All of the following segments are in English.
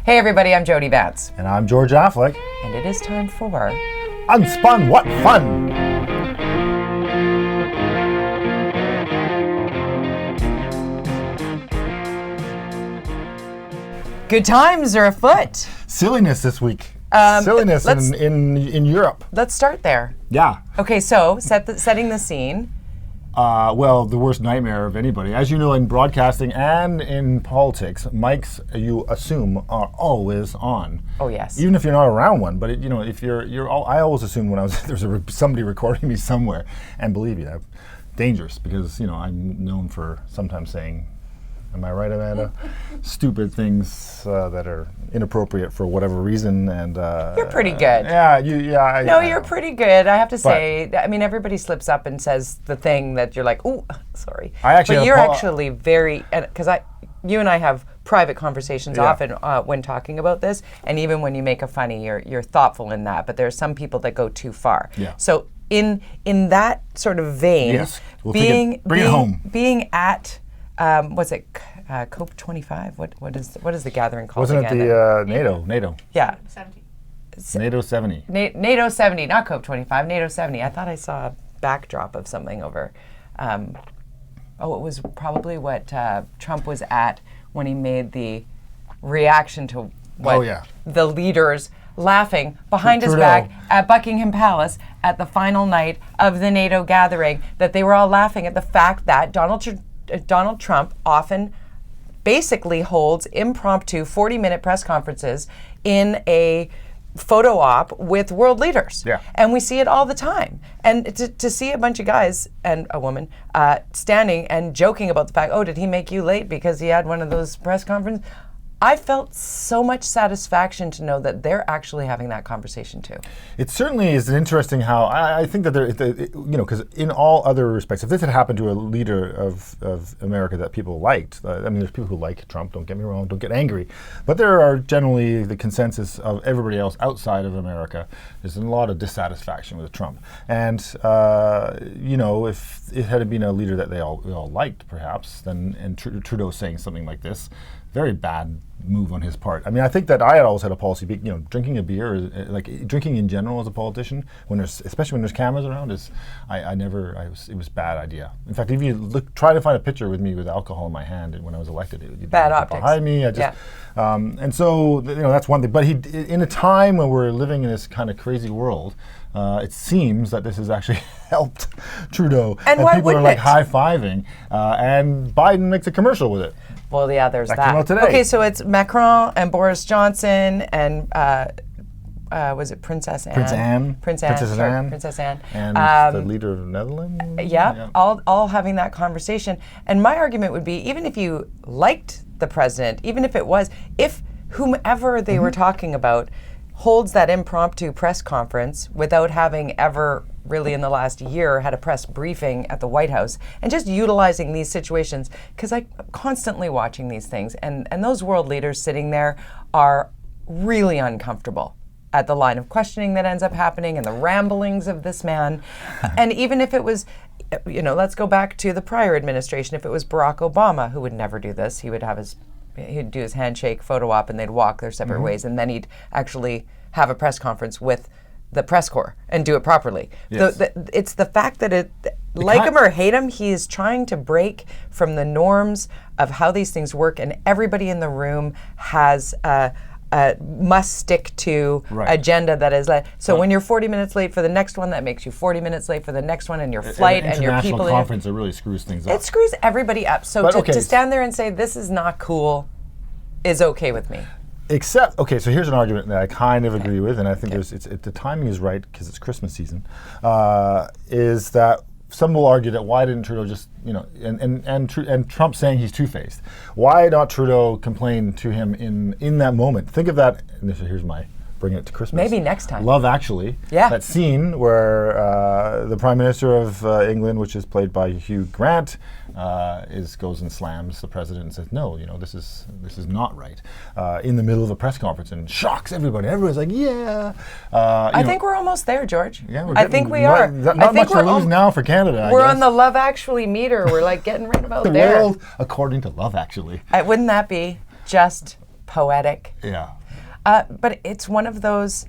Hey everybody, I'm Jody Vance. And I'm George Affleck. And it is time for UnSpun, what fun! Good times are afoot. Silliness this week. Silliness in Europe. Let's start there. Yeah. Okay, so setting the scene. Well, the worst nightmare of anybody. As you know, in broadcasting and in politics, mics, you assume, are always on. Oh yes. Even if you're not around one, but if I always assumed when I was there's somebody recording me somewhere, and believe me, that's dangerous because I'm known for sometimes saying, am I right, Amanda? Stupid things that are inappropriate for whatever reason, and you're pretty good. Yeah, you're pretty good. I have to say. I mean, everybody slips up and says the thing that you're like, "Ooh, sorry." But you're actually very, because you and I have private conversations often when talking about this, and even when you make a funny, you're thoughtful in that. But there are some people that go too far. Yeah. So in that sort of vein, yes, bring it home. Being at what's it? COP 25. What is the gathering called? Wasn't again? it the NATO? Yeah. 70. NATO 70. NATO 70, not COP 25. NATO 70. I thought I saw a backdrop of something over. It was probably what Trump was at when he made the reaction to what the leaders laughing behind his back at Buckingham Palace at the final night of the NATO gathering, that they were all laughing at the fact that Donald Trump often basically holds impromptu 40-minute press conferences in a photo op with world leaders. Yeah. And we see it all the time. And to see a bunch of guys and a woman standing and joking about the fact, oh, did he make you late because he had one of those press conferences? I felt so much satisfaction to know that they're actually having that conversation too. It certainly is interesting how I think that because in all other respects, if this had happened to a leader of America that people liked, there's people who like Trump. Don't get me wrong. Don't get angry, but there are generally the consensus of everybody else outside of America. There's a lot of dissatisfaction with Trump, and if it had been a leader that they all liked, perhaps, then and Trudeau saying something like this. Very bad move on his part. I mean, I think that I had always had a policy, drinking a beer, like drinking in general as a politician, especially when there's cameras around, it was a bad idea. In fact, if you try to find a picture with me with alcohol in my hand when I was elected, you'd be bad optics behind me. And so that's one thing. But in a time when we're living in this kind of crazy world, it seems that this has actually helped Trudeau, and people are like high-fiving, and Biden makes a commercial with it. Well, yeah, there's that. Came out today. Okay, so it's Macron and Boris Johnson and was it Princess Anne? Princess Anne. And the leader of the Netherlands? Yeah, all having that conversation. And my argument would be, even if you liked the president, even if whomever they were talking about holds that impromptu press conference without having ever really in the last year had a press briefing at the White House, and just utilizing these situations, because I'm constantly watching these things, and those world leaders sitting there are really uncomfortable at the line of questioning that ends up happening and the ramblings of this man. And even if it was, let's go back to the prior administration, if it was Barack Obama, who would never do this, he'd do his handshake photo op and they'd walk their separate ways, and then he'd actually have a press conference with the press corps and do it properly. Yes. It's the fact that like him or hate him, he is trying to break from the norms of how these things work, and everybody in the room has must stick to agenda that is like. So when you're 40 minutes late for the next one, that makes you 40 minutes late for the next one, and your flight and your people. International conference, it really screws things up. It screws everybody up. So to stand there and say this is not cool is okay with me. Except, so here's an argument that I kind of agree with, and I think the timing is right because it's Christmas season, is that some will argue that why didn't Trudeau just, and Trump saying he's two-faced. Why not Trudeau complain to him in that moment? Think of that, and here's my bringing it to Christmas. Maybe next time. Love Actually. Yeah. That scene where the Prime Minister of England, which is played by Hugh Grant, goes and slams the president and says, "No, this is not right." In the middle of a press conference, and shocks everybody. Everybody's like, "Yeah." I think we're almost there, George. Yeah, I think we are. Not much to lose now for Canada. We're on the Love Actually meter. We're like getting right about the there. world according to Love Actually. Wouldn't that be just poetic. Yeah. But it's one of those,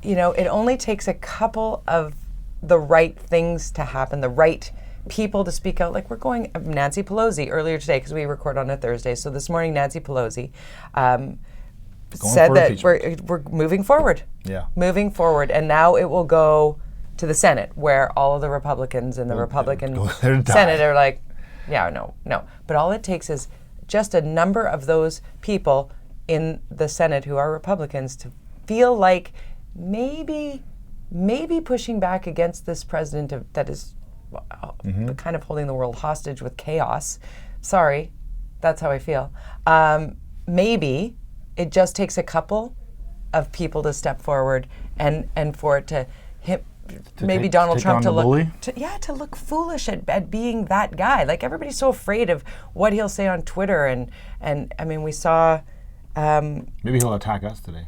it only takes a couple of the right things to happen, the right people to speak out. Like Nancy Pelosi earlier today, because we record on a Thursday. So this morning, Nancy Pelosi said that we're moving forward. Yeah. Moving forward. And now it will go to the Senate, where all of the Republicans in the Republican Senate are like, yeah, no. But all it takes is just a number of those people in the Senate who are Republicans to feel like maybe pushing back against this president that is kind of holding the world hostage with chaos. Sorry, that's how I feel. Maybe it just takes a couple of people to step forward and for it to hit maybe Donald Trump to look foolish at being that guy. Like, everybody's so afraid of what he'll say on Twitter, and I mean, we saw. Maybe he'll attack us today.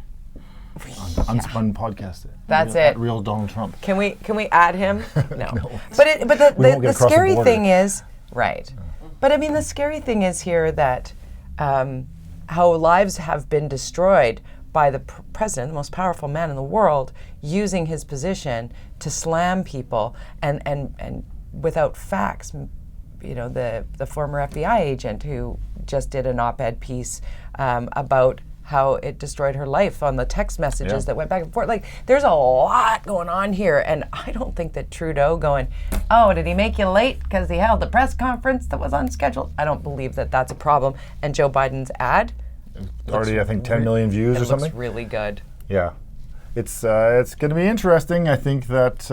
UnSpun podcast. That's it. Real Donald Trump. Can we add him? No. But the scary thing is right. But I mean, the scary thing is here that how lives have been destroyed by the president, the most powerful man in the world, using his position to slam people and without facts. The former FBI agent who just did an op-ed piece about how it destroyed her life on the text messages that went back and forth. Like, there's a lot going on here, and I don't think that Trudeau going, oh, did he make you late because he held a press conference that was unscheduled? I don't believe that that's a problem. And Joe Biden's ad already, I think, 10 million views or something. It looks really good. Yeah. It's going to be interesting. I think that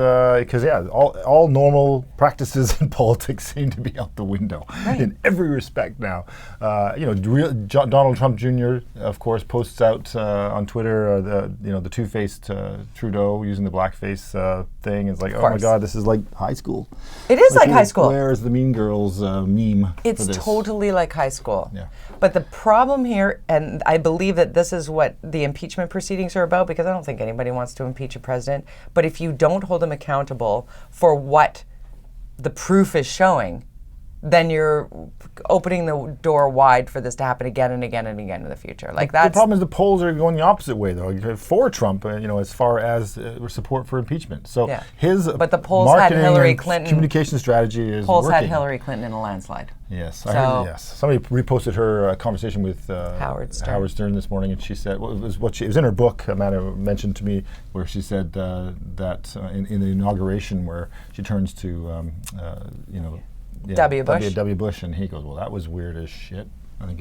because all normal practices in politics seem to be out the window in every respect now. Donald Trump Jr. of course posts out on Twitter the two-faced Trudeau using the blackface thing. It's like, oh my God, this is like high school. It is like high school. Where's the Mean Girls meme? It's totally like high school. Yeah. But the problem here, and I believe that this is what the impeachment proceedings are about, because I don't think anybody wants to impeach a president, but if you don't hold him accountable for what the proof is showing, then you're opening the door wide for this to happen again and again and again in the future. Like, that's the problem is the polls are going the opposite way, though, for Trump. As far as support for impeachment. So but the polls had Hillary Clinton. Communication strategy is polls working. had Hillary Clinton in a landslide. Yes, I heard. Yes, somebody reposted her conversation with Howard Stern this morning, and she said it was in her book. Amanda mentioned to me where she said that in the inauguration where she turns to W. Bush. W. Bush, and he goes, well, that was weird as shit. I think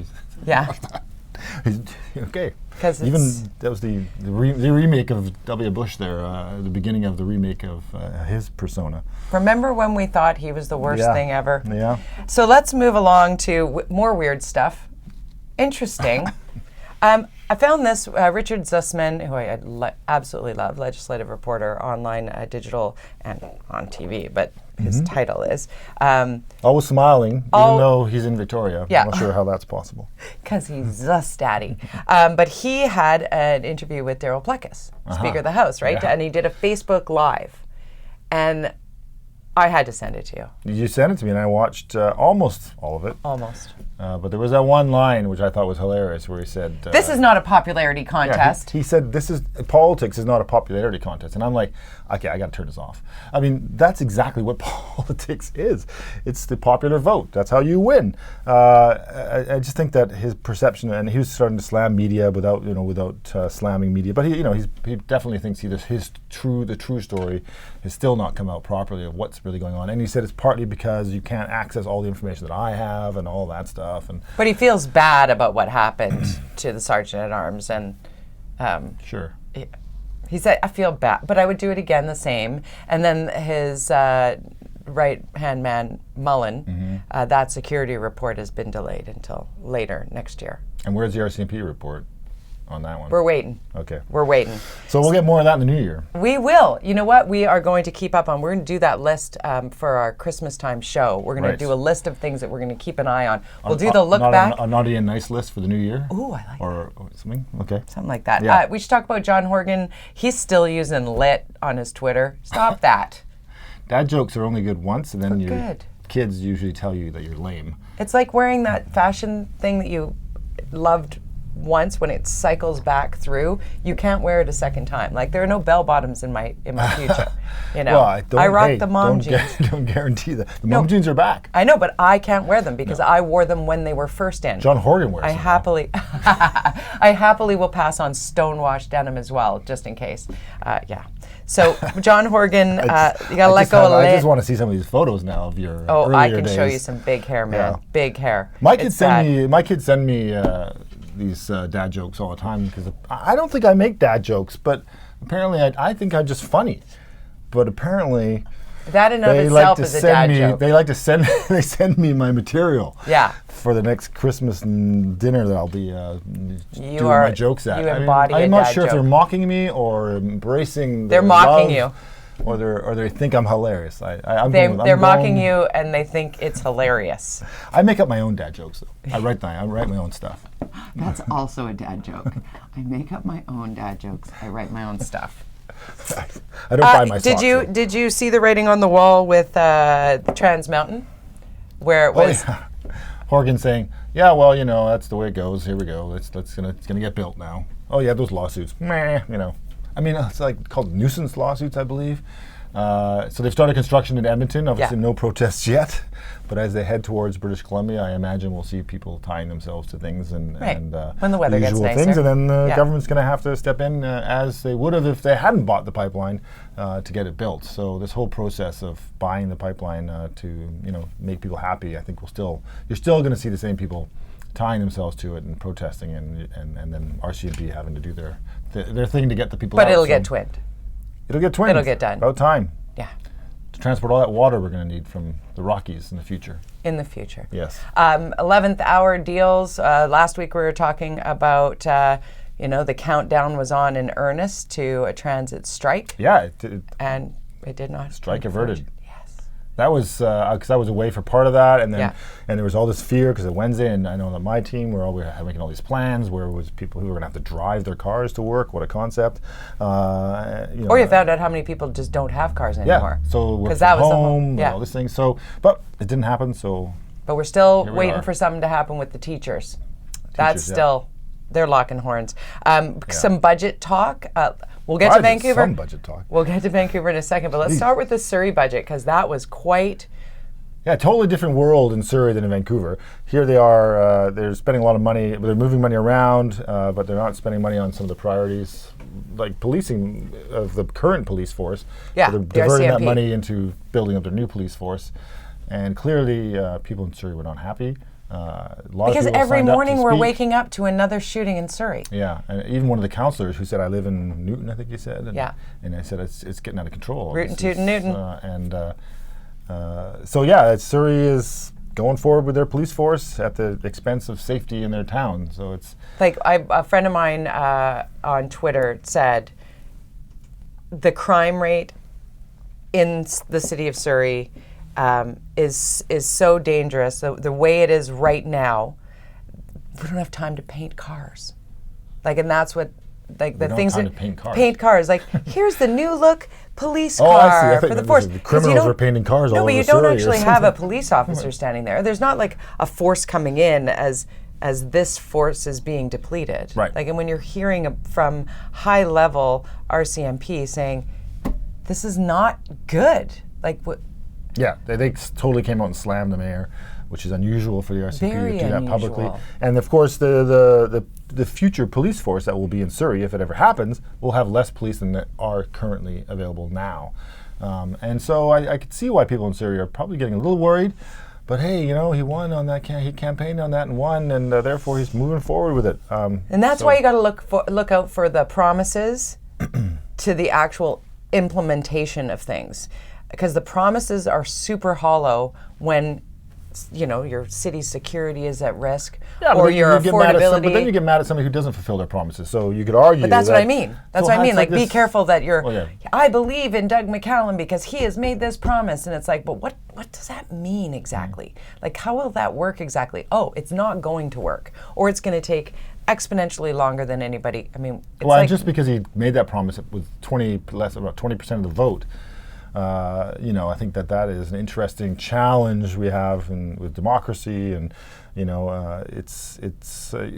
he's okay. Because even that was the remake of W. Bush there, the beginning of the remake of his persona. Remember when we thought he was the worst thing ever? Yeah. So let's move along to more weird stuff. Interesting. I found this, Richard Zussman, who I absolutely love, legislative reporter, online, digital, and on TV, but his title is. Always smiling, even though he's in Victoria. Yeah. I'm not sure how that's possible. Because he's Zuss daddy. But he had an interview with Daryl Plecas, Speaker of the House, right? Yeah. And he did a Facebook Live. And I had to send it to you. You sent it to me, and I watched almost all of it. Almost. But there was that one line which I thought was hilarious, where he said, "This is not a popularity contest." Yeah, he said, politics is not a popularity contest," and I'm like, okay, I got to turn this off. I mean, that's exactly what politics is. It's the popular vote. That's how you win. I just think that his perception, and he was starting to slam media without slamming media, but he definitely thinks the true story has still not come out properly of what's really going on. And he said it's partly because you can't access all the information that I have and all that stuff. But he feels bad about what happened to the Sergeant at Arms, and sure. He said, "I feel bad, but I would do it again the same." And then his right-hand man, Mullen, that security report has been delayed until later next year. And where's the RCMP report on that one? We're waiting. Okay. We're waiting. So we'll get more of that in the new year. We will. You know what? We are going to keep up on. We're going to do that list for our Christmas time show. We're going to do a list of things that we're going to keep an eye on. We'll do the look back. A naughty and nice list for the new year? Ooh, I like or something? Okay. Something like that. Yeah. We should talk about John Horgan. He's still using lit on his Twitter. Stop that. Dad jokes are only good once, and then your good. Kids usually tell you that you're lame. It's like wearing that fashion thing that you loved once, when it cycles back through, you can't wear it a second time. Like, there are no bell bottoms in my future. You know, Well, I rock the mom jeans. Don't guarantee that. The mom jeans are back. I know, but I can't wear them because I wore them when they were first in. John Horgan wears them. I happily will pass on stonewashed denim as well, just in case. Yeah. So John Horgan, you gotta let go of I just want to see some of these photos now of your earlier I can days. show you some big hair, man. Yeah. Big hair. My kids send me these dad jokes all the time because I don't think I make dad jokes, but apparently I think I'm just funny. But apparently that in of itself is a dad joke. They like to send they send me my material. Yeah. For the next Christmas dinner that I'll be doing my jokes at. You embody a dad joke. I'm not sure if they're mocking me or embracing. They're mocking you. Or they think I'm hilarious. They're mocking you and they think it's hilarious. I make up my own dad jokes though. I write my own stuff. That's also a dad joke. I make up my own dad jokes. I write my own stuff. I don't buy my socks. Did you see the writing on the wall with the Trans Mountain, where it was? Yeah. Horgan saying, "Yeah, well, you know, that's the way it goes. Here we go. It's gonna get built now. Oh yeah, those lawsuits. Meh, you know. I mean, it's like called nuisance lawsuits, I believe. So they've started construction in Edmonton. Obviously, no protests yet. But as they head towards British Columbia, I imagine we'll see people tying themselves to things and when the weather gets nicer. Things, and then the government's going to have to step in as they would have if they hadn't bought the pipeline to get it built. So this whole process of buying the pipeline to make people happy, I think you're still going to see the same people tying themselves to it and protesting, and then RCMP having to do their thing to get the people out. But it'll get twinned. It'll get twinned. It'll get done. About time. Yeah. To transport all that water we're going to need from the Rockies in the future. In the future. Yes. 11th hour deals. Last week we were talking about, the countdown was on in earnest to a transit strike. Yeah. And it did not. Strike averted. That was because I was away for part of that, and then and there was all this fear because of Wednesday, and I know that my team we were making all these plans where it was people who were going to have to drive their cars to work. What a concept! Or you found out how many people just don't have cars anymore. Yeah, so work from home, and all this thing. So, but it didn't happen. So, but we're still waiting for something to happen with the teachers. That's still they're locking horns. Some budget talk. We'll get to Vancouver. Some budget talk. We'll get to Vancouver in a second, but let's start with the Surrey budget because that was quite. Yeah, totally different world in Surrey than in Vancouver. Here they are. They're spending a lot of money. They're moving money around, but they're not spending money on some of the priorities, like policing of the current police force. Yeah, so they're diverting that money into building up their new police force, and clearly people in Surrey were not happy. Because every morning we're waking up to another shooting in Surrey. Yeah, and even one of the councillors who said, I live in Newton, I think he said. And, yeah. And I said, it's getting out of control. Rootin' tootin' Newton. Surrey is going forward with their police force at the expense of safety in their town. So it's... Like, a friend of mine on Twitter said, the crime rate in the city of Surrey is so dangerous. The way it is right now, we don't have time to paint cars. And that's what the things that paint cars. Like, here's the new look police car for the force. The criminals are painting cars all over Surrey. No, but you don't actually have a police officer standing there. There's not like a force coming in as this force is being depleted. Right. And when you're hearing from high level RCMP saying, this is not good. What? Yeah, they totally came out and slammed the mayor, which is unusual for the RCMP to do that publicly. And of course, the future police force that will be in Surrey, if it ever happens, will have less police than that are currently available now. And so I could see why people in Surrey are probably getting a little worried. But hey, he won on that. He campaigned on that and won, and therefore he's moving forward with it. And that's why you got to look out for the promises to the actual implementation of things. Because the promises are super hollow when, your city's security is at risk, or your affordability. But then you get mad at somebody who doesn't fulfill their promises. So you could argue. But that's what I mean. That's what I mean. Be careful that you're. Oh, yeah. I believe in Doug McCallum because he has made this promise, and it's like, but what does that mean exactly? How will that work exactly? Oh, it's not going to work, or it's going to take exponentially longer than anybody. I mean, just because he made that promise with about 20% of the vote. I think that is an interesting challenge we have with democracy, and it's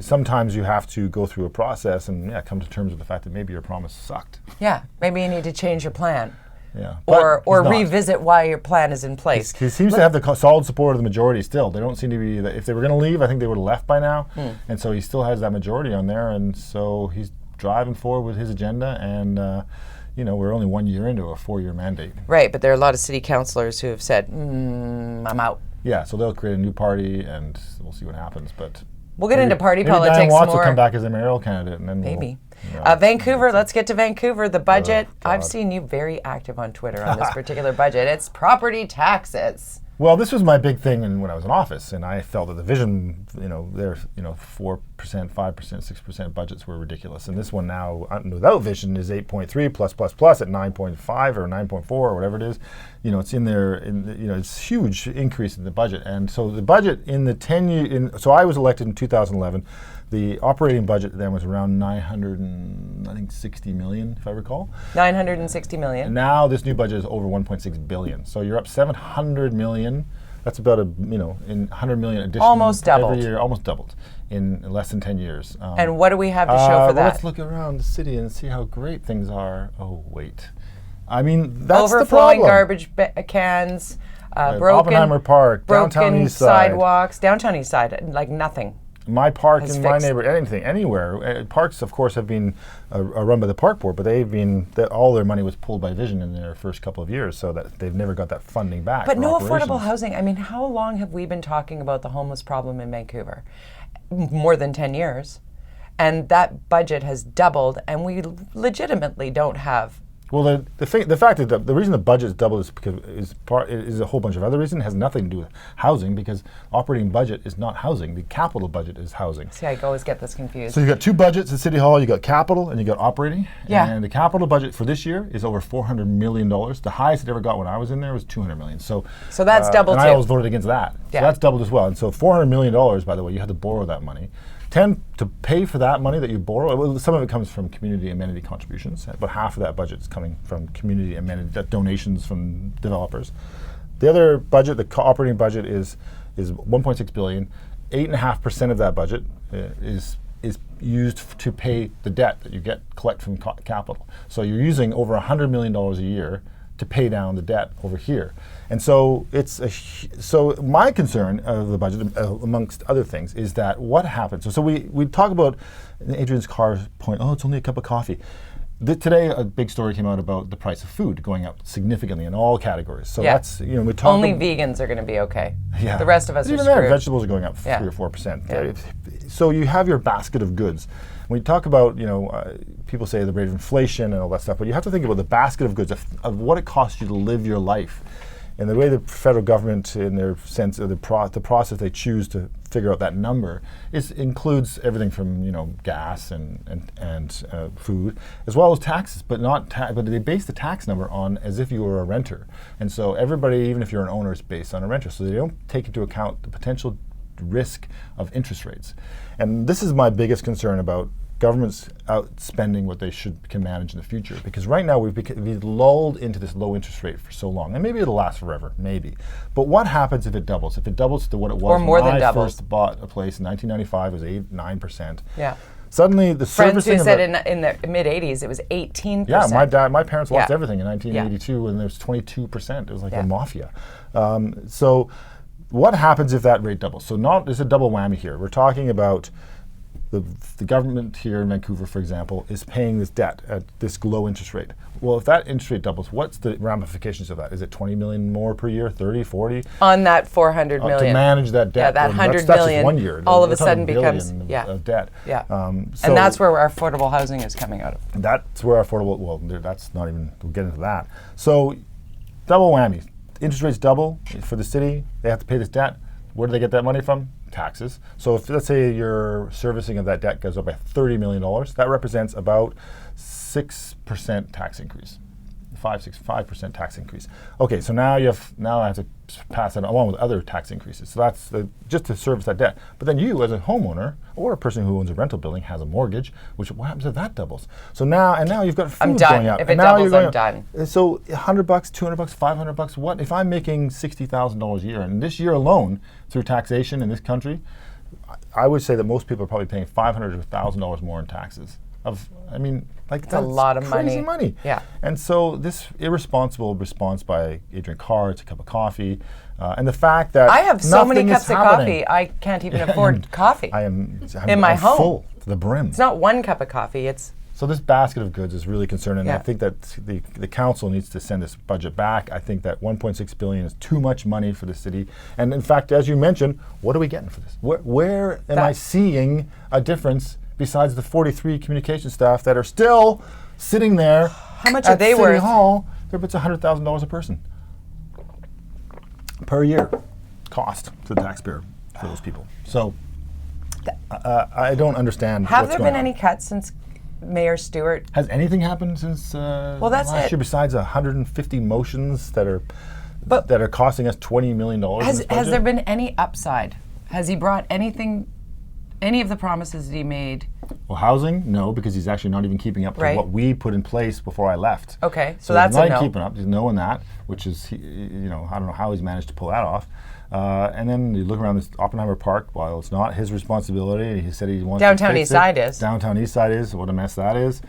sometimes you have to go through a process and come to terms with the fact that maybe your promise sucked. Yeah, maybe you need to change your plan. Yeah, or revisit why your plan is in place. He seems to have the solid support of the majority still. They don't seem to be, if they were going to leave, I think they would have left by now. And so he still has that majority on there, and so he's driving forward with his agenda, and we're only 1 year into a 4-year mandate. Right, but there are a lot of city councillors who have said, I'm out. Yeah, so they'll create a new party, and we'll see what happens. But we'll get into party politics Diane Watts more. will come back as a mayoral candidate, and then maybe. Vancouver, let's get to Vancouver. The budget. I've seen you very active on Twitter on this particular budget. It's property taxes. Well, this was my big thing when I was in office, and I felt that the vision, their 4%, 5%, 6% budgets were ridiculous. And this one now, without vision, is 8.3 plus at 9.5 or 9.4 or whatever it is. It's in there. It's huge increase in the budget. And so the budget in the 10 year. So I was elected in 2011. The operating budget then was around 960 million, if I recall. 960 million. And now this new budget is over 1.6 billion. So you're up 700 million. That's about in 100 million additional almost doubled every year, almost doubled in less than 10 years. And what do we have to show for that? Let's look around the city and see how great things are. Oh wait, I mean that's overflowing the problem. garbage cans, Oppenheimer Park, downtown broken East Side. sidewalks, downtown East Side, like nothing. My park in my fixed. neighborhood, anywhere. Parks, of course, have been run by the park board, but all their money was pulled by Vision in their first couple of years, so that they've never got that funding back. But no affordable housing. I mean, how long have we been talking about the homeless problem in Vancouver? More than 10 years. And that budget has doubled, and we legitimately don't have. Well, the fact is that the reason the budget is doubled is because is a whole bunch of other reasons. It has nothing to do with housing, because operating budget is not housing. The capital budget is housing. See, I always get this confused. So you got two budgets at City Hall. You got capital and you got operating. Yeah. And the capital budget for this year is over $400 million. The highest it ever got when I was in there was $200 million. So that's doubled and too. I always voted against that. Yeah. So that's doubled as well. And so $400 million, by the way, you had to borrow that money. To pay for that money that you borrow, well, some of it comes from community amenity contributions, but half of that budget is coming from community amenity donations from developers. The other budget, the operating budget, is 1.6 billion. 8.5% of that budget is used to pay the debt that you collect from capital. So you're using over $100 million a year to pay down the debt over here. And so so my concern of the budget, amongst other things, is that what happens. So we talk about Adrian's Carr's point, it's only a cup of coffee. Today, a big story came out about the price of food going up significantly in all categories. So that's, we talk only vegans are going to be okay. Yeah. The rest of us are even screwed. Vegetables are going up 3 or 4%. Yeah. So you have your basket of goods. When you talk about, people say the rate of inflation and all that stuff, but you have to think about the basket of goods of what it costs you to live your life. And the way the federal government, in their sense of the process they choose to figure out that number, includes everything from gas and food, as well as taxes, but but they base the tax number on as if you were a renter. And so everybody, even if you're an owner, is based on a renter. So they don't take into account the potential risk of interest rates. And this is my biggest concern about governments outspending what they can manage in the future, because right now we've lulled into this low interest rate for so long, and maybe it'll last forever, maybe. But what happens if it doubles? If it doubles to what it was or more when than I doubles. first bought a place in 1995, it was 8-9%. Yeah. Suddenly the Friends servicing who said in the mid 80s it was 18%. Yeah, my parents lost everything in 1982, and there was 22%. It was like a mafia. So what happens if that rate doubles? So there's a double whammy here. We're talking about the government here in Vancouver, for example, is paying this debt at this low interest rate. Well, if that interest rate doubles, what's the ramifications of that? Is it 20 million more per year, 30, 40? On that 400 million. To manage that debt. Yeah, that 100 that's million just 1 year. all of We're a sudden talking becomes billion of debt. Yeah. So and that's where our affordable housing is coming out of. That's where that's not even, we'll get into that. So double whammy. Interest rates double for the city. They have to pay this debt. Where do they get that money from? Taxes. So if, let's say, your servicing of that debt goes up by $30 million, that represents about 6% tax increase. 5% tax increase. Okay, so now I have to pass that along with other tax increases. So that's just to service that debt. But then you, as a homeowner or a person who owns a rental building, has a mortgage. What happens if that doubles? So now you've got food going up. If it doubles, I'm done. So $100, $200, $500. What if I'm making $60,000 a year? And this year alone, through taxation in this country, I would say that most people are probably paying $500 to $1,000 more in taxes. That's a lot of crazy money. Yeah. And so this irresponsible response by Adrian Carr, it's a cup of coffee, and the fact that I have so many cups of happening. coffee, I can't even afford coffee. I'm in my home. Full to the brim. It's not one cup of coffee, it's... So this basket of goods is really concerning. Yeah. I think that the council needs to send this budget back. I think that $1.6 billion is too much money for the city. And in fact, as you mentioned, what are we getting for this? Where am I seeing a difference besides the 43 communication staff that are still sitting there? How much are they City worth? Hall, they're about $100,000 a person per year cost to the taxpayer for those people. So I don't understand. Have there been any cuts since Mayor Stewart? Has anything happened since that's last year besides 150 motions that are costing us $20 million? Has there been any upside? Has he brought any of the promises that he made? Well, housing, no, because he's actually not even keeping up to what we put in place before I left. Okay, so that's that's a he's no. not keeping up. He's no in that, which is, I don't know how he's managed to pull that off. And then you look around this Oppenheimer Park. While it's not his responsibility, he said he wants Downtown to fix East Side is. Downtown East Side is. What a mess that is.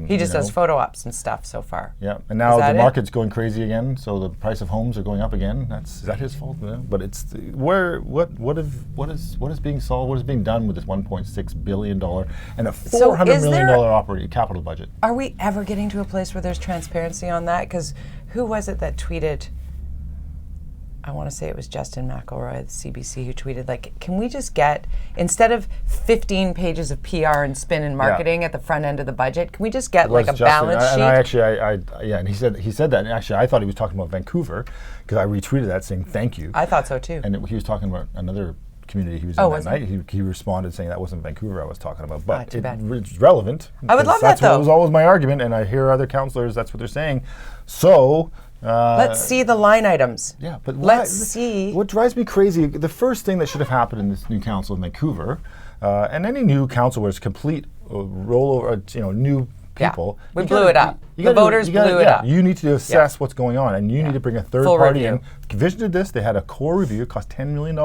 He just does photo ops and stuff so far. Yeah, and now the market's going crazy again. So the price of homes are going up again. Is that his fault? Yeah. But it's what is being solved? What is being done with this $1.6 billion and a $400 million operating capital budget? Are we ever getting to a place where there's transparency on that? Because who was it that tweeted? I want to say it was Justin McElroy at the CBC who tweeted, like, can we just get, instead of 15 pages of PR and spin and marketing at the front end of the budget, can we just get like a balance sheet? And he said that, and actually I thought he was talking about Vancouver, because I retweeted that saying thank you. I thought so too. And he was talking about another community he was in that night. He responded saying that wasn't Vancouver I was talking about, but it's relevant. I would love that though. That was always my argument, and I hear other councillors, that's what they're saying. So... let's see the line items. Yeah, but let's see. What drives me crazy, the first thing that should have happened in this new council in Vancouver, and any new council where it's complete rollover, new people. Yeah, we blew it up. The voters blew it up. You need to assess what's going on, and you need to bring a third party in. Vision did this. They had a core review. It cost $10 million.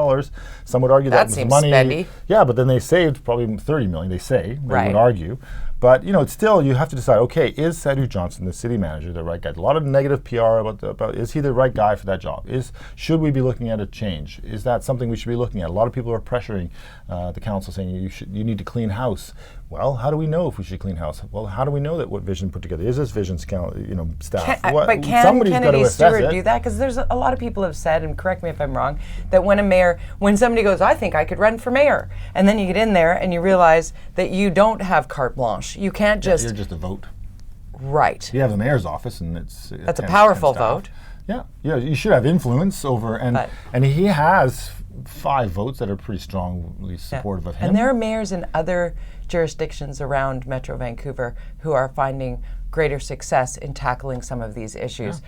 Some would argue that was money. Spendy. Yeah, but then they saved probably $30 million. They say. They would argue. But it's still, you have to decide, okay, is Sadhu Johnson, the city manager, the right guy? A lot of negative PR about is he the right guy for that job? Should we be looking at a change? Is that something we should be looking at? A lot of people are pressuring the council saying you need to clean house. Well, how do we know if we should clean house? Well, how do we know that what Vision put together? Is this Vision's staff? But can Kennedy Stewart do that? Because there's a lot of people have said, and correct me if I'm wrong, that when somebody goes, I think I could run for mayor, and then you get in there and you realize that you don't have carte blanche. You can't just... You're just a vote. Right. You have the mayor's office, and it's... That's a powerful vote. Yeah, you should have influence over, and he has 5 votes that are pretty strongly supportive of him. And there are mayors in other jurisdictions around Metro Vancouver who are finding greater success in tackling some of these issues.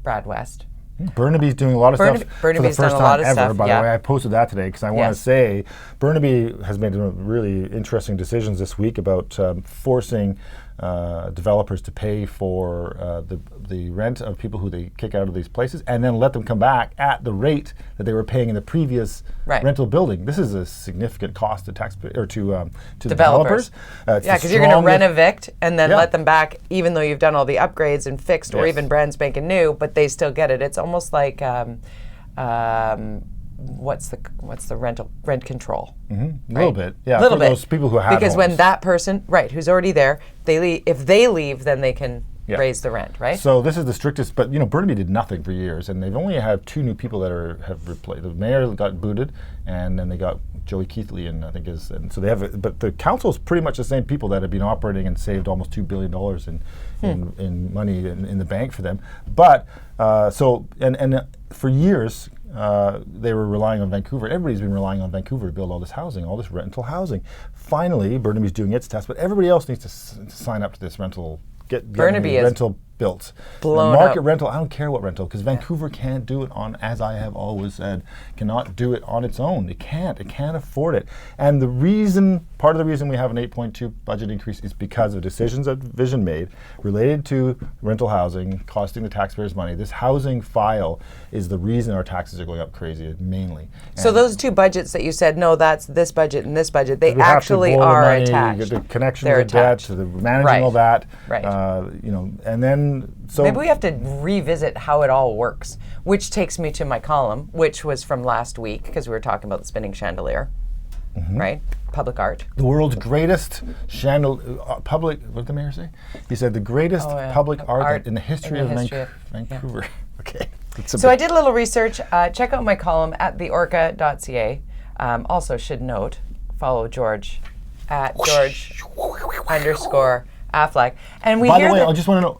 Brad West. Burnaby's doing a lot of stuff for the first time ever, by the way. I posted that today because I want to say Burnaby has made really interesting decisions this week about forcing developers to pay for the rent of people who they kick out of these places and then let them come back at the rate that they were paying in the previous rental building. This is a significant cost to to developers. Because you're going to rent evict and then let them back even though you've done all the upgrades and fixed or even brand spanking new, but they still get it. It's almost like what's the rent control? Mm-hmm. A little bit, yeah. Little bit. Those people who have because homes. When that person, who's already there, if they leave, then they can raise the rent, right? So this is the strictest. But Burnaby did nothing for years, and they've only had 2 new people that have replaced. The mayor got booted, and then they got Joey Keithley, and I think and so they have. But the council is pretty much the same people that have been operating and saved almost $2 billion in money in the bank for them. But for years. They were relying on Vancouver. Everybody's been relying on Vancouver to build all this housing, all this rental housing. Finally, Burnaby's doing its test, but everybody else needs to sign up to this rental. Burnaby is built. Blown Market up. rental, I don't care what rental, because Vancouver can't do it on, as I have always said, cannot do it on its own. It can't afford it. And part of the reason we have an 8.2 budget increase is because of decisions that Vision made related to rental housing, costing the taxpayers money. This housing file is the reason our taxes are going up crazy, mainly. So And those two budgets that you said, no, that's this budget and this budget, they we have to actually blow the are money, attached. the connection They're to the debt, attached. to the managing all that. Right. And then so Maybe we have to revisit how it all works, which takes me to my column, which was from last week, because we were talking about the spinning chandelier, right? Public art. the world's greatest public. What did the mayor say? He said the greatest public art in the history of Vancouver. Okay. So I did a little research. Check out my column at theorca.ca. Also should note, follow George at George_Affleck. And we By hear the way, that I just want to know,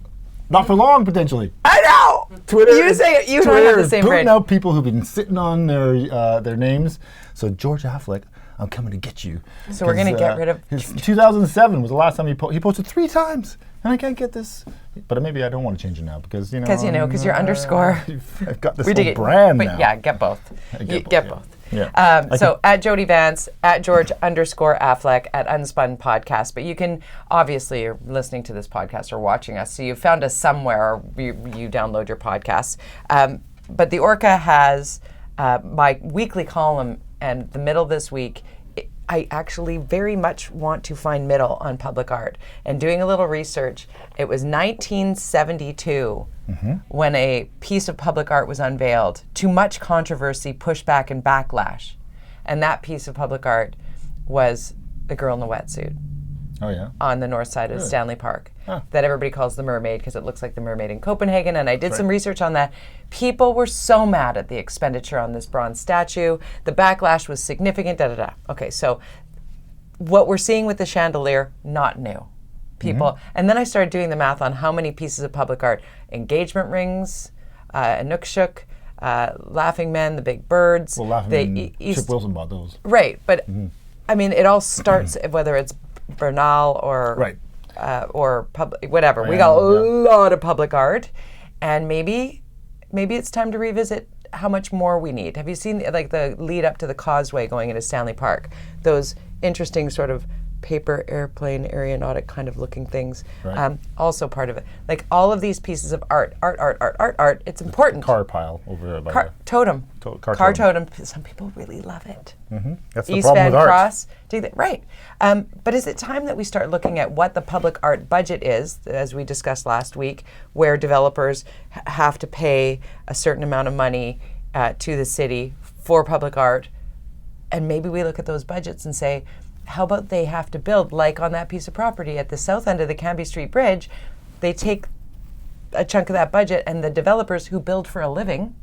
not for long potentially. I know! Twitter. You say it. You and I Twitter have the is same booting brain. out people who've been sitting on their names. So George Affleck, I'm coming to get you. So we're gonna get rid of- his 2007 was the last time he posted 3 times, and I can't get this. But maybe I don't want to change it now because Because you're underscore. I've got this We whole dig it. brand But now. yeah, get both. Get both. Yeah. So at Jody Vance, at George_Affleck, at UnSpun podcast. But you can, obviously, you're listening to this podcast or watching us, so you found us somewhere, or you download your podcasts. But the Orca has my weekly column, and the middle this week, I actually very much want to find middle on public art. And doing a little research, it was 1972 when a piece of public art was unveiled. Too much controversy, pushback, and backlash. And that piece of public art was the girl in the wetsuit Oh yeah. on the north side of Stanley Park that everybody calls the mermaid because it looks like the mermaid in Copenhagen. And I did some research on that. People were so mad at the expenditure on this bronze statue. The backlash was significant, Okay, so what we're seeing with the chandelier, not new. People, and then I started doing the math on how many pieces of public art, engagement rings, Inukshuk, Laughing Men, the Big Birds. Well, laughing. Chip Wilson bought those. Right, but I mean, it all starts whether it's Bernal or public, whatever. We got a lot of public art, and maybe it's time to revisit how much more we need. Have you seen the lead up to the causeway going into Stanley Park? Those interesting sort of paper airplane aeronautic kind of looking things. Right. Also part of it. Like all of these pieces of art. It's important. Car pile over there. Car totem. Car totem. Some people really love it. That's the East problem Van with art. Cross. Right. But is it time that we start looking at what the public art budget is, as we discussed last week, where developers have to pay a certain amount of money to the city for public art, and maybe we look at those budgets and say, how about they have to build, like on that piece of property at the south end of the Cambie Street Bridge, they take a chunk of that budget, and the developers who build for a living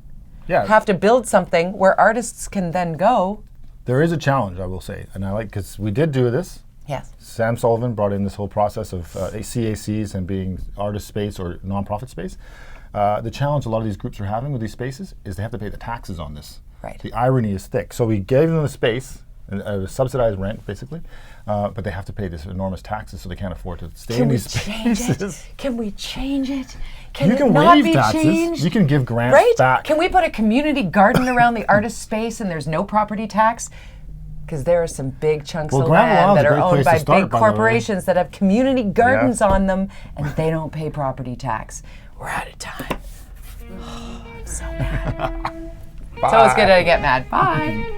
have to build something where artists can then go. There is a challenge, I will say, and I like, because we did do this. Yes. Sam Sullivan brought in this whole process of CACs and being artist space or nonprofit space. The challenge a lot of these groups are having with these spaces is they have to pay the taxes on this. Right. The irony is thick. So we gave them a space, a subsidized rent, basically, but they have to pay this enormous taxes, so they can't afford to stay in these spaces. Can we change it? You can waive taxes. You can give grants back. Can we put a community garden around the artist space and there's no property tax? Because there are some big chunks of land that are owned by big corporations that have community gardens on them, and they don't pay property tax. We're out of time. Oh, I'm so mad. So it's good to get mad. Bye.